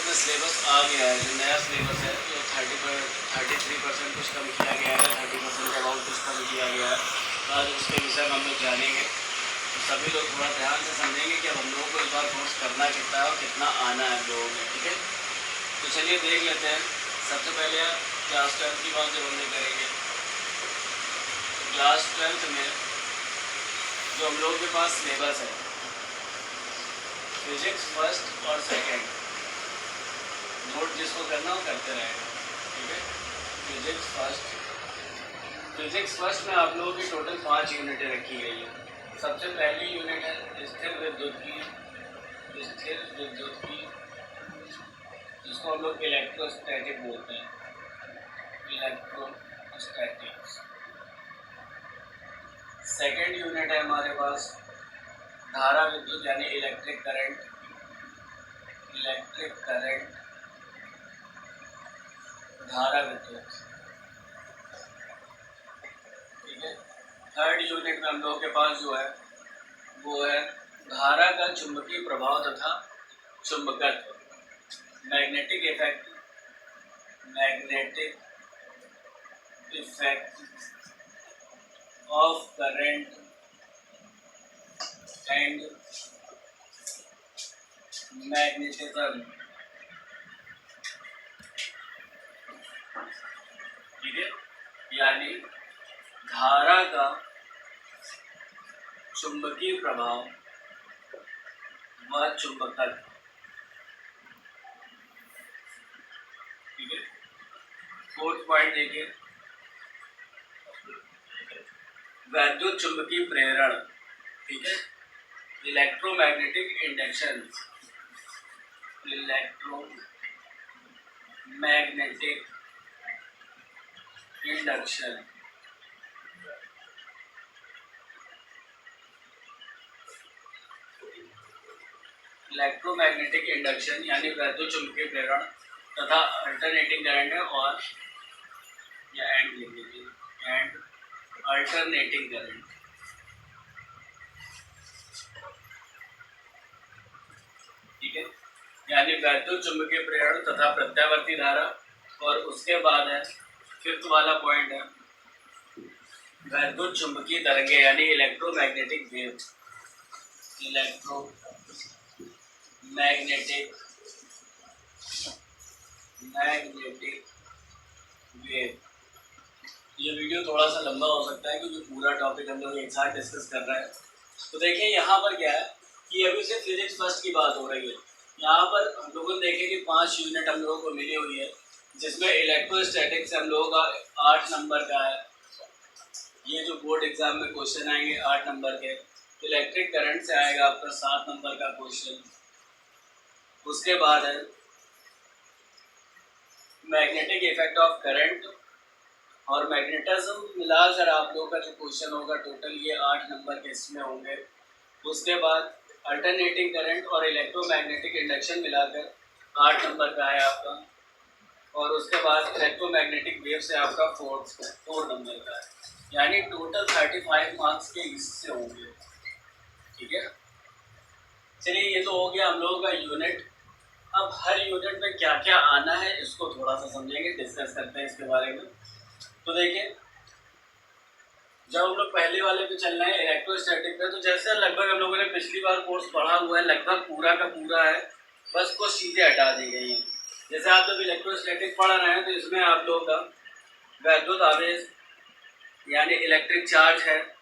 में सिलेबस आ गया है, जो नया सिलेबस है जो 33% कुछ कम किया गया है, 30% के अबाउट कुछ कम किया गया है। आज उसके विषय में हम लोग जानेंगे, तो सभी लोग थोड़ा ध्यान से समझेंगे कि अब हम लोगों को इस बार कोर्स करना कितना है और कितना आना है हम लोगों में। ठीक है, तो चलिए देख लेते हैं। सबसे पहले क्लास 12 की बात जब हम लोग करेंगे, तो क्लास 12 में जो हम लोगों के पास सिलेबस है, फिजिक्स फर्स्ट और सेकेंड, नोट जिसको करना हो करते रहेगा। ठीक है, फिजिक्स फर्स्ट में आप लोगों की टोटल 5 यूनिटें रखी गई है। सबसे पहली यूनिट है स्थिर विद्युत की, जिसको हम लोग इलेक्ट्रोस्टैटिक बोलते हैं, इलेक्ट्रोस्टैटिक्स। सेकेंड यूनिट है हमारे पास धारा विद्युत यानी इलेक्ट्रिक करंट, धारा विद्युत। ठीक है, थर्ड यूनिट में हम लोगों के पास जो है वो है धारा का चुंबकीय प्रभाव तथा चुंबकत्व, magnetic effect of current and magnetism. ठीक है, यानी धारा का चुंबकीय प्रभाव व चुंबकत्व। ठीक है, फोर्थ पॉइंट देखिए, वैद्युत चुंबकीय प्रेरण। ठीक है, इलेक्ट्रोमैग्नेटिक इंडक्शन, इलेक्ट्रोमैग्नेटिक इंडक्शन यानी वैद्युत चुंबकीय प्रेरण तथा अल्टरनेटिंग करंट है, और या एंड लिख लीजिए, एंड अल्टरनेटिंग करंट। ठीक है, यानी वैद्युत चुंबकीय प्रेरण तथा प्रत्यावर्ती धारा। और उसके बाद है फिफ्थ वाला पॉइंट है वैद्युत चुंबकीय तरंगे यानी इलेक्ट्रोमैग्नेटिक वेव, मैग्नेटिक वेव। ये वीडियो थोड़ा सा लंबा हो सकता है क्योंकि पूरा टॉपिक हम लोग एक साथ डिस्कस कर रहे हैं। तो देखिए यहाँ पर क्या है कि अभी से फिजिक्स फर्स्ट की बात हो रही है। यहाँ पर हम लोगों ने देखे कि 5 यूनिट हम लोगों को मिली हुई है, जिसमें इलेक्ट्रोस्टैटिक्स हम लोगों का 8 नंबर का है। ये जो बोर्ड एग्जाम में क्वेश्चन आएंगे 8 नंबर के, इलेक्ट्रिक करंट से आएगा आपका 7 नंबर का क्वेश्चन। उसके बाद है मैग्नेटिक इफेक्ट ऑफ करंट और मैग्नेटिज्म, मिलाकर आप लोगों का जो क्वेश्चन होगा टोटल ये 8 नंबर के इसमें होंगे। उसके बाद अल्टरनेटिंग करंट और इलेक्ट्रोमैग्नेटिक इंडक्शन मिलाकर 8 नंबर का है आपका। और उसके बाद इलेक्ट्रोमैग्नेटिक वेव से आपका 4 नंबर का है, यानी टोटल 35 मार्क्स के हिस्से होंगे। ठीक है, चलिए ये तो हो गया हम लोगों का यूनिट। अब हर यूनिट में क्या क्या आना है इसको थोड़ा सा समझेंगे, डिस्कस करते हैं इसके बारे में। तो देखिए, जब हम लोग पहले वाले पे चल रहे हैं इलेक्ट्रोस्टैटिक पे, तो जैसे लगभग हम लोगों ने पिछली बार कोर्स पढ़ा हुआ है, लगभग पूरा का पूरा है, बस कुछ चीज़ें हटा दी गई हैं। जैसे आप जब इलेक्ट्रोस्टैटिक पढ़ रहे हैं तो इसमें आप लोगों का वैद्युत आवेश यानी इलेक्ट्रिक चार्ज है,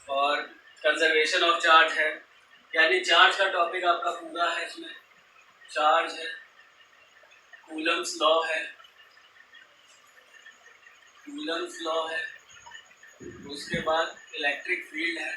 और कंजर्वेशन ऑफ चार्ज है, यानी चार्ज का टॉपिक आपका पूरा है। इसमें चार्ज है, कूलम्स लॉ है, उसके बाद इलेक्ट्रिक फील्ड है,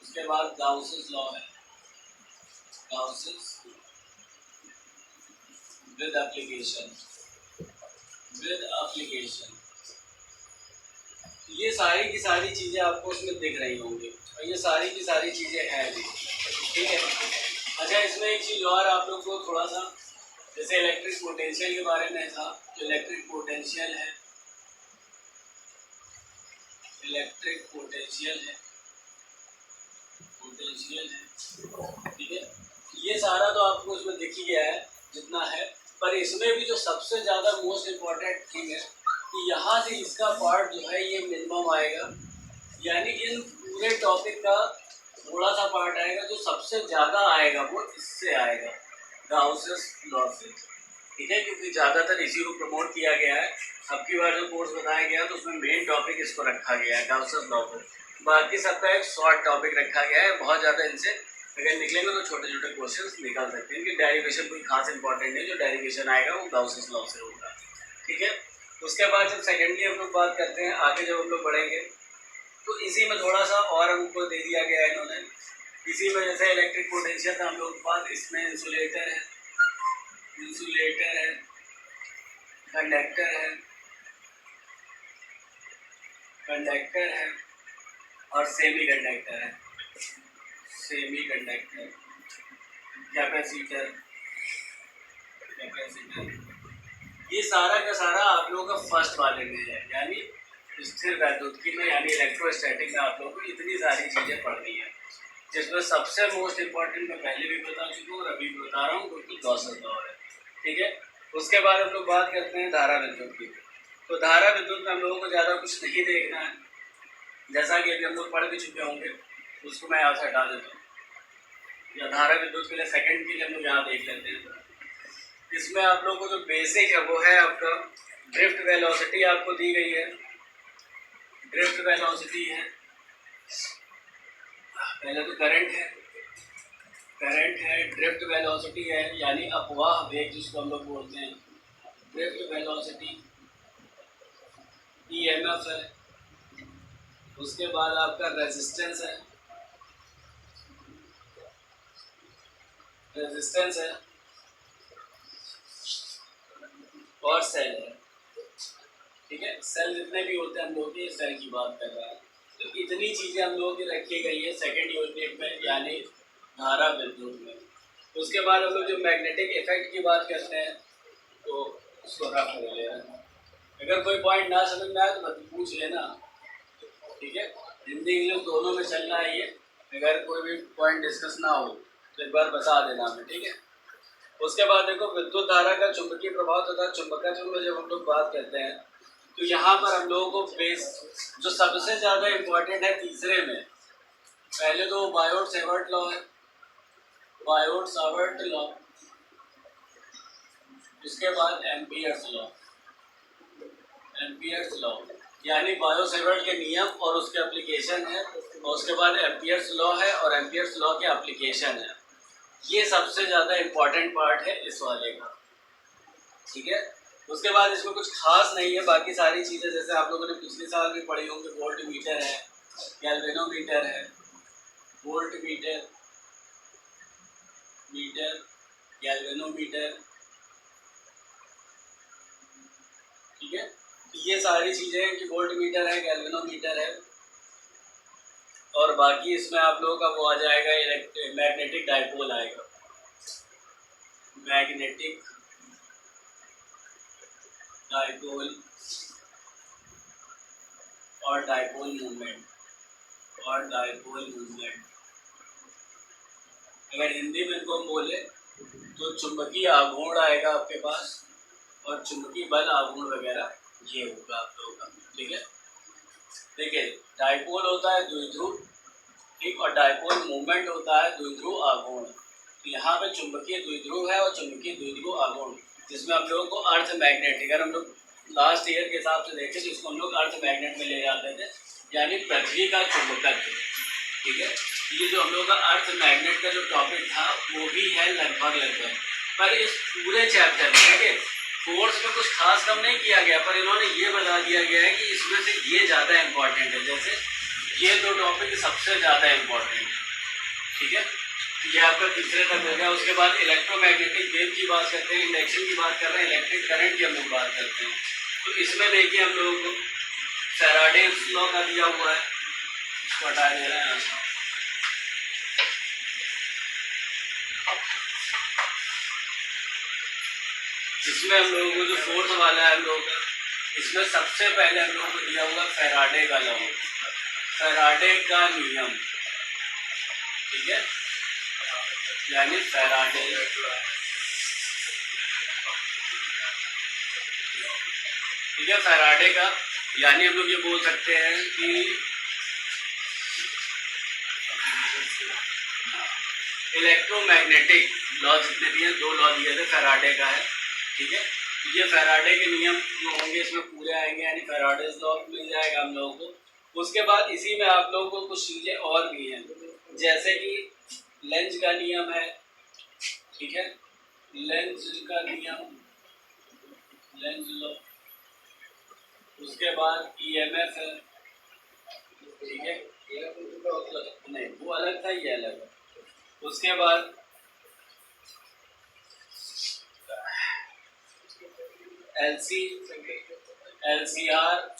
उसके बाद गाउसेस लॉ है, विद एप्लीकेशन। ये सारी की सारी चीज़ें आपको उसमें दिख रही होंगी, और ये सारी की सारी चीज़ें हैं भी। ठीक है, अच्छा इसमें एक चीज़ और आप लोग को थोड़ा सा, जैसे इलेक्ट्रिक पोटेंशियल के बारे में था, तो इलेक्ट्रिक पोटेंशियल है, पोटेंशियल है, ठीक है। ये सारा तो आपको इसमें दिख ही गया है जितना है, पर इसमें भी जो सबसे ज़्यादा मोस्ट इम्पॉर्टेंट थिंग है कि यहाँ से इसका पार्ट जो है ये मिनिमम आएगा, यानी इन पूरे टॉपिक का थोड़ा सा पार्ट आएगा, जो सबसे ज़्यादा आएगा वो इससे आएगा, गाउसेस लॉ से, ठीक है, क्योंकि ज़्यादातर इसी को प्रमोट किया गया है। अब की बार जो कोर्स बताया गया तो उसमें मेन टॉपिक इसको रखा गया है, गाउसेस लॉ को, बाकी सबका एक शॉर्ट टॉपिक रखा गया है। बहुत ज़्यादा इनसे अगर निकलेंगे तो छोटे छोटे क्वेश्चंस निकाल सकते हैं कि डेरिवेशन कोई खास इंपॉर्टेंट नहीं, जो डेरिवेशन आएगा वो गाउसेस लॉ से होगा, ठीक है। उसके बाद जब सेकेंडली हम लोग बात करते हैं, आगे जब हम लोग बढ़ेंगे तो इसी में थोड़ा सा और हमको दे दिया गया है इन्होंने, इसी में जैसे इलेक्ट्रिक पोटेंशियल था हम लोग के पास, इसमें इंसुलेटर है, कंडक्टर है और सेमी कंडक्टर, कैपेसिटर, ये सारा का सारा आप लोगों का फर्स्ट वाले में है, यानी स्थिर वैद्युतिकी में, यानी इलेक्ट्रोस्टैटिक में आप लोगों को इतनी सारी चीज़ें पढ़नी है, जिसमें सबसे मोस्ट इम्पॉर्टेंट मैं पहले भी बता चुका हूँ और अभी भी बता रहा हूँ, क्योंकि गॉसेस लॉ है, ठीक है। उसके बाद हम लोग बात करते हैं धारा विद्युत की। तो धारा विद्युत में हम लोगों को ज़्यादा कुछ नहीं देखना है, जैसा कि अभी हम लोग पढ़ भी चुके होंगे, उसको मैं यहाँ से हटा देता हूँ, या धारा विद्युत के लिए सेकंड के लिए हम लोग यहाँ देख लेते हैं। इसमें आप लोगों को जो बेसिक है वो है आपका ड्रिफ्ट वेलोसिटी आपको दी गई है, ड्रिफ्ट वेलोसिटी है, पहले तो करंट है, ड्रिफ्ट वेलोसिटी है, यानी अपवाह वेग जिसको हम लोग बोलते हैं, ड्रिफ्ट वेलोसिटी, ईएमएफ है, उसके बाद आपका रेजिस्टेंस है, और सेल है, ठीक है। सेल जितने भी होते हैं हम लोग ये सेल की बात कर रहे हैं, तो इतनी चीज़ें हम लोगों की रखी गई है सेकेंड यूनिट में, यानी धारा विद्युत में। उसके बाद हम लोग जो मैग्नेटिक इफेक्ट की बात करते हैं तो उसको रफ कर ले रहे हैं, अगर कोई पॉइंट ना समझ में आए तो पूछ लेना, ठीक है। हिंदी इंग्लिश दोनों में चलना है ये, अगर कोई भी पॉइंट डिस्कस ना हो तो एक बार बता देना हमें, ठीक है। उसके बाद देखो विद्युत धारा का चुंबकीय प्रभाव तथा चुंबकत्व में जब हम लोग बात करते हैं तो यहाँ पर हम लोगों को बेस जो सबसे ज़्यादा इम्पोर्टेंट है तीसरे में, पहले तो बायोट सेवर्ट लॉ है, उसके बाद एम्पियर्स लॉ, यानी बायो सेवर्ट के नियम और उसके एप्लीकेशन है, और उसके बाद एम्पियर्स लॉ है और एम्पियर्स लॉ के एप्लीकेशन है। ये सबसे ज़्यादा इम्पॉर्टेंट पार्ट है इस वाले का, ठीक है। उसके बाद इसमें कुछ खास नहीं है, बाकी सारी चीज़ें जैसे आप लोगों ने पिछले साल भी पढ़ी होंगे, वोल्ट मीटर है, गैल्वेनोमीटर है, वोल्ट मीटर, गैल्वेनोमीटर, ठीक है। ये सारी चीज़ें हैं कि वोल्ट मीटर है, गैल्वेनोमीटर है, और बाकी इसमें आप लोगों का वो आ जाएगा मैग्नेटिक डाइपोल आएगा, मैग्नेटिक डाइपोल और डाइपोल मूवमेंट, अगर हिंदी में इनको हम बोले तो चुंबकीय आघूर्ण आएगा आपके पास, और चुंबकीय बल आघूर्ण वगैरह ये होगा आप लोगों का, ठीक है। देखिए डाइपोल होता है द्विध्रुव, ठीक, और डाइपोल मूवमेंट होता है द्विध्रुव आघूर्ण। तो यहाँ पे चुंबकीय द्विध्रुव है और चुंबकीय द्विध्रुव आघूर्ण, जिसमें हम लोगों को अर्थ मैग्नेट, अगर हम लोग लास्ट ईयर के हिसाब से देखें तो इसको हम लोग अर्थ मैग्नेट में ले जाते थे, यानी पृथ्वी का चुंबकत्व, ठीक है। ये जो हम लोग का अर्थ मैग्नेट का जो टॉपिक था वो भी है लगभग, पर इस पूरे चैप्टर में ठीक है कोर्स में कुछ खास कम नहीं किया गया, पर इन्होंने ये बता दिया गया है कि इसमें से ये ज़्यादा इम्पॉर्टेंट है, जैसे ये दो टॉपिक सबसे ज़्यादा इम्पॉर्टेंट है, ठीक है। ये आपका तीसरे तक हो गया। उसके बाद इलेक्ट्रोमैग्नेटिक वेव की बात करते हैं, इंडक्शन की बात कर रहे हैं, इलेक्ट्रिक करंट की हम लोग बात करते हैं। तो इसमें देखिए हम लोगों को फैराडेज लॉ का दिया हुआ है, इसको हटा दे रहे हैं। इसमें हम लोगों को जो फोर्थ वाला है हम लोगों का, इसमें सबसे पहले हम लोगों को दिया हुआ फैराडे का लॉ, फैराडे का नियम, ठीक है, यानी फैराडे। ठीक है, फैराडे का यानी हम लोग ये बोल सकते हैं कि इलेक्ट्रोमैग्नेटिक लॉ जितने दिए, दो लॉ दिए थे फैराडे का है। ठीक है, ये फैराडे के नियम जो होंगे इसमें पूरे आएंगे, यानी फैराडेज लॉ मिल जाएगा हम लोगों को। उसके बाद इसी में आप लोगों को कुछ चीज़ें और भी हैं, जैसे कि लेंज का नियम है। ठीक है, लेंज का नियम, लेंज लॉ। उसके बाद ईएमएफ है। ठीक है, नहीं वो अलग था, ये अलग है। उसके बाद LC, LCR,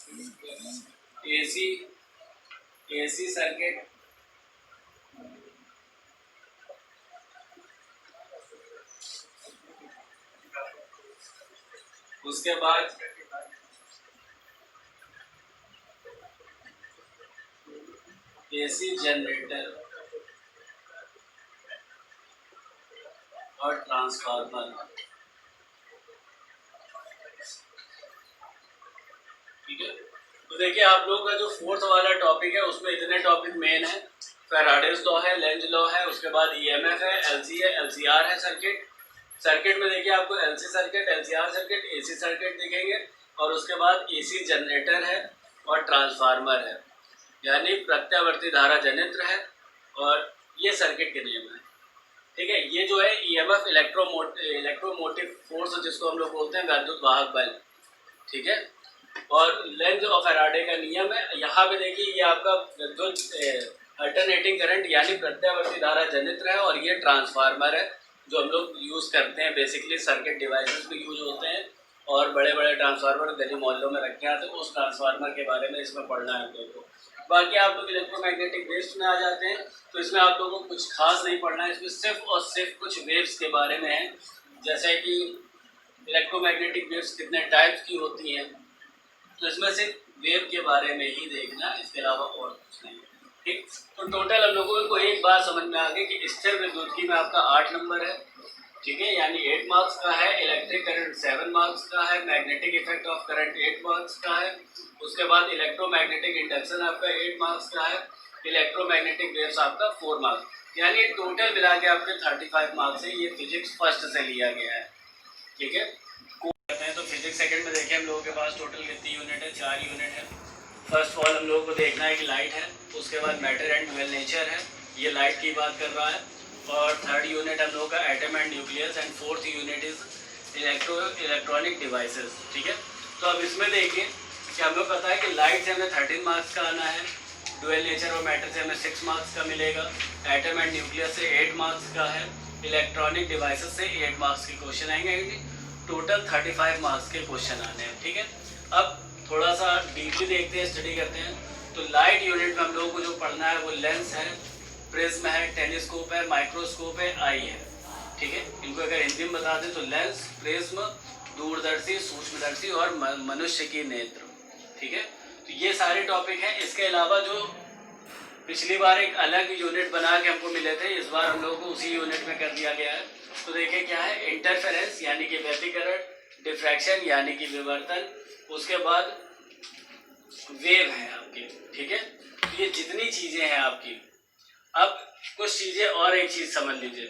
AC, AC circuit. उसके बाद एसी जनरेटर और ट्रांसफार्मर। ठीक है, तो देखिए आप लोगों का जो फोर्थ वाला टॉपिक है उसमें इतने टॉपिक मेन है। फैराडेज लॉ है, लेंज लॉ है, उसके बाद ईएमएफ है, एलसी है, एलसीआर है, सर्किट। सर्किट में देखिए आपको LC circuit, LCR circuit, AC circuit दिखेंगे, और उसके बाद एसी जनरेटर है और ट्रांसफार्मर है, यानी प्रत्यावर्ती धारा जनित्र है, और ये सर्किट के नियम है। ठीक है, ये जो है ईएमएफ इलेक्ट्रोमोटिव फोर्स जिसको हम लोग बोलते हैं, वैद्युत वाहक बल। ठीक है, और लेंज और फैराडे का नियम है। यहाँ पे देखिए ये आपका जो अल्टरनेटिंग करंट यानी प्रत्यावर्ती धारा जनित्र है, और ये ट्रांसफार्मर है जो हम लोग यूज़ करते हैं, बेसिकली सर्किट डिवाइसेस में यूज होते हैं, और बड़े बड़े ट्रांसफार्मर गली मोहल्लों में रखे हैं, तो उस ट्रांसफार्मर के बारे में इसमें पढ़ना है आप लोगों को। बाकी आप लोग इलेक्ट्रोमैग्नेटिक वेव्स में आ जाते हैं, तो इसमें आप लोगों को कुछ खास नहीं पढ़ना है, इसमें सिर्फ और सिर्फ कुछ वेव्स के बारे में है, जैसे कि इलेक्ट्रोमैग्नेटिक वेव्स कितने टाइप्स की होती हैं, तो इसमें सिर्फ वेव के बारे में ही देखना, इसके अलावा और कुछ नहीं। ठीक, तो टोटल हम लोगों को एक बात समझ में आ गई कि स्थिर विद्युत में आपका 8 नंबर है। ठीक है, यानी 8 मार्क्स का है, इलेक्ट्रिक करंट 7 मार्क्स का है, magnetic effect of current 8 marks का है, उसके बाद इलेक्ट्रोमैग्नेटिक इंडक्शन आपका 8 मार्क्स का है, इलेक्ट्रोमैग्नेटिक वेव्स आपका 4 मार्क्स, यानी टोटल मिला के आपके 35 मार्क्स है। ये फिजिक्स फर्स्ट से लिया गया है। ठीक है, करते हैं तो फिजिक्स सेकंड में देखिए हम लोगों के पास टोटल कितनी यूनिट है, 4 यूनिट है। फर्स्ट ऑफ ऑल हम लोगों को देखना है कि लाइट है, उसके बाद मैटर एंड ड्यूअल नेचर है, ये लाइट की बात कर रहा है, और थर्ड यूनिट हम लोगों का atom and nucleus, and fourth unit is electronic devices. ठीक है, तो अब इसमें देखिए कि हमें पता है कि लाइट से हमें 13 मार्क्स का आना है, ड्यूअल नेचर और मैटर से हमें 6 मार्क्स का मिलेगा, एटम एंड न्यूक्लियस से 8 मार्क्स का है, इलेक्ट्रॉनिक डिवाइसेस से 8 मार्क्स के क्वेश्चन आएंगे, टोटल 35 मार्क्स के क्वेश्चन आने हैं। ठीक है, अब थोड़ा सा डीपली देखते हैं, स्टडी करते हैं। तो लाइट यूनिट में हम लोगों को जो पढ़ना है वो लेंस है, प्रिज्म है, टेलीस्कोप है, माइक्रोस्कोप है, आई है। ठीक है, इनको अगर हिंदी में बता दें तो लेंस, प्रिज्म, दूरदर्शी, सूक्ष्मदर्शी और मनुष्य की नेत्र। ठीक है, तो ये सारे टॉपिक हैं। इसके अलावा जो पिछली बार एक अलग यूनिट बना के हमको मिले थे, इस बार हम लोगों को उसी यूनिट में कर दिया गया है। तो देखिए क्या है, इंटरफेरेंस यानी कि व्यतिकरण, डिफ्रैक्शन यानी कि विवर्तन, उसके बाद वेव है आपके। ठीक है, तो ये जितनी चीजें हैं आपकी। अब कुछ चीजें और एक चीज समझ लीजिए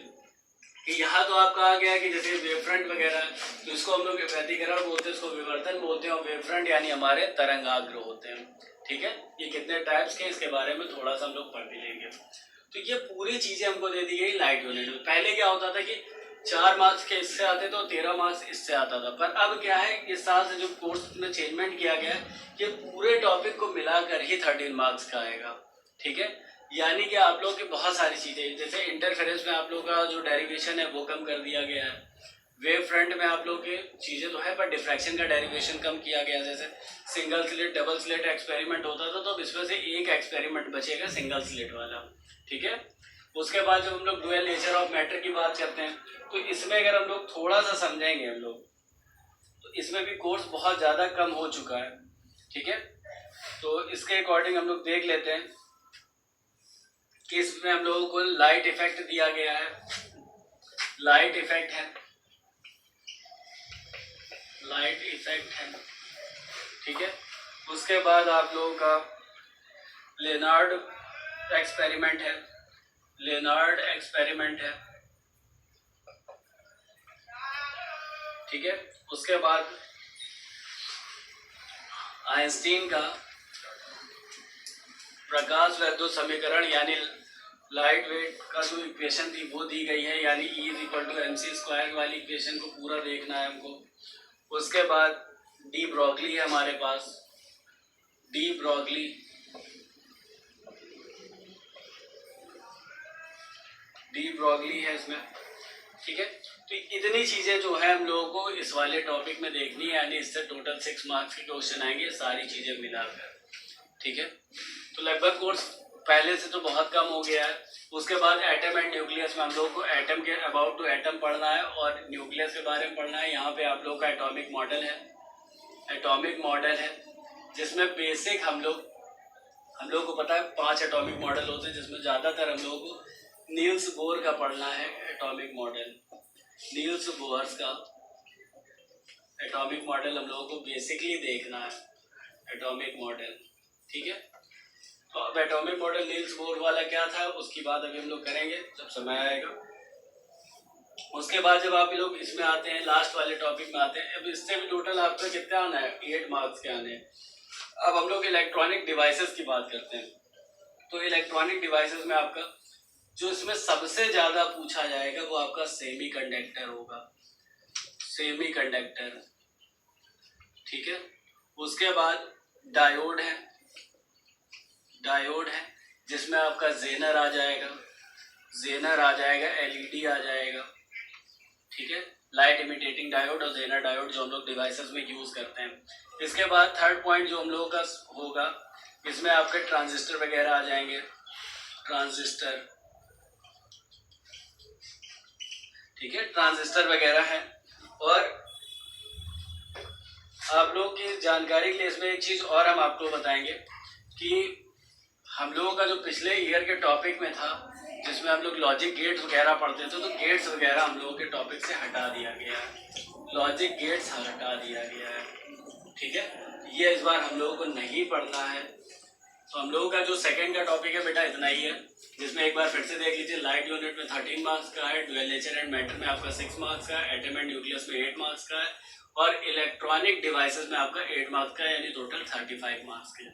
कि यहाँ तो आपका आ गया कि जैसे वेव फ्रंट वगैरह, तो इसको हम लोग व्यतिकरण बोलते हैं, इसको विवर्तन बोलते हैं, और वेव फ्रंट यानी हमारे तरंगाग्र होते हैं। ठीक है, ये कितने टाइप्स के, इसके बारे में थोड़ा सा हम लोग पढ़ भी लेंगे। तो ये पूरी चीजें हमको दे दी गई लाइट यूनिट में। पहले क्या होता था कि 4 मार्क्स के इससे आते थे और 13 मार्क्स इससे आता था, पर अब क्या है, इस साल से जो कोर्स में चेंजमेंट किया गया है, ये पूरे टॉपिक को मिलाकर ही 13 मार्क्स का आएगा। ठीक है, यानी कि आप लोग की बहुत सारी चीज़ें, जैसे इंटरफेरेंस में आप लोग का जो डेरिवेशन है वो कम कर दिया गया है, वेव फ्रंट में आप लोग की चीज़ें तो है पर डिफ्रैक्शन का डेरिवेशन कम किया गया। जैसे single slit double slit experiment होता था, तो अब इसमें से एक एक्सपेरिमेंट बचेगा सिंगल स्लिट वाला। ठीक है, उसके बाद जब हम लोग ड्यूअल नेचर ऑफ मैटर की बात करते हैं, तो इसमें अगर हम लोग थोड़ा सा समझेंगे हम लोग, तो इसमें भी कोर्स बहुत ज़्यादा कम हो चुका है। ठीक है, तो इसके अकॉर्डिंग हम लोग देख लेते हैं कि इसमें हम लोगों को लाइट इफेक्ट दिया गया है, लाइट इफेक्ट है, लाइट इफेक्ट है, ठीक है। उसके बाद आप लोगों का लेनार्ड एक्सपेरिमेंट है, लेनार्ड एक्सपेरिमेंट है, ठीक है। उसके बाद आइंस्टीन का प्रकाश वैद्युत समीकरण यानी लाइट वेट का जो इक्वेशन थी वो दी गई है, यानी E=mc² वाली इक्वेशन को पूरा देखना है हमको। उसके बाद डी ब्रॉगली है हमारे पास, डी ब्रॉगली, डी ब्रॉगली है इसमें, ठीक है। तो इतनी चीज़ें जो है हम लोगों को इस वाले टॉपिक में देखनी है, यानी इससे टोटल 6 मार्क्स के क्वेश्चन आएंगे सारी चीज़ें मिलाकर, ठीक है। तो लगभग कोर्स पहले से तो बहुत कम हो गया है। उसके बाद एटम एंड न्यूक्लियस में हम लोग को एटम के अबाउट टू एटम पढ़ना है और न्यूक्लियस के बारे में पढ़ना है। यहाँ पे आप लोग का एटॉमिक मॉडल है, एटॉमिक मॉडल है जिसमें बेसिक हम लोग को पता है 5 एटॉमिक मॉडल होते हैं, जिसमें ज़्यादातर हम लोगों को नील्स बोर का पढ़ना है एटॉमिक मॉडल, नील्स बोर्स का एटॉमिक मॉडल हम लोगों को बेसिकली देखना है, एटॉमिक मॉडल, ठीक है। तो अब एटॉमिक मॉडल नील्स बोर वाला क्या था उसकी बात अभी हम लोग करेंगे जब समय आएगा। उसके बाद जब आप लोग इसमें आते हैं, लास्ट वाले टॉपिक में आते हैं, अब इससे भी टोटल आपका कितना आना है, 8 मार्क्स के आने हैं। अब हम लोग इलेक्ट्रॉनिक डिवाइसेस की बात करते हैं। तो इलेक्ट्रॉनिक डिवाइसेस में आपका जो इसमें सबसे ज़्यादा पूछा जाएगा वो आपका सेमीकंडक्टर होगा, सेमीकंडक्टर, ठीक है। उसके बाद डायोड है, डायोड है जिसमें आपका जेनर आ जाएगा, जेनर आ जाएगा, एलईडी आ जाएगा, ठीक है। लाइट इमिटेटिंग डायोड और जेनर डायोड जो हम लोग डिवाइसेस में यूज़ करते हैं। इसके बाद थर्ड पॉइंट जो हम लोगों का होगा, इसमें आपके ट्रांजिस्टर वगैरह आ जाएंगे, ट्रांजिस्टर, ठीक है, ट्रांजिस्टर वगैरह है। और आप लोग की जानकारी के लिए इसमें एक चीज़ और हम आपको बताएंगे कि हम लोगों का जो पिछले ईयर के टॉपिक में था जिसमें हम लोग लॉजिक गेट्स वगैरह पढ़ते थे, तो गेट्स वगैरह हम लोगों के टॉपिक से हटा दिया गया है, लॉजिक गेट्स हटा दिया गया है, ठीक है। ये इस बार हम लोगों को नहीं पढ़ना है। तो हम लोगों का जो सेकंड का टॉपिक है बेटा इतना ही है, जिसमें एक बार फिर से देख लीजिए, लाइट यूनिट में 13 मार्क्स का है, ड्यूअल नेचर एंड मैटर में आपका 6 मार्क्स का है, एटम एंड न्यूक्लियस में 8 मार्क्स का है और इलेक्ट्रॉनिक डिवाइसेस में आपका 8 मार्क्स का है, यानी टोटल 35 मार्क्स के।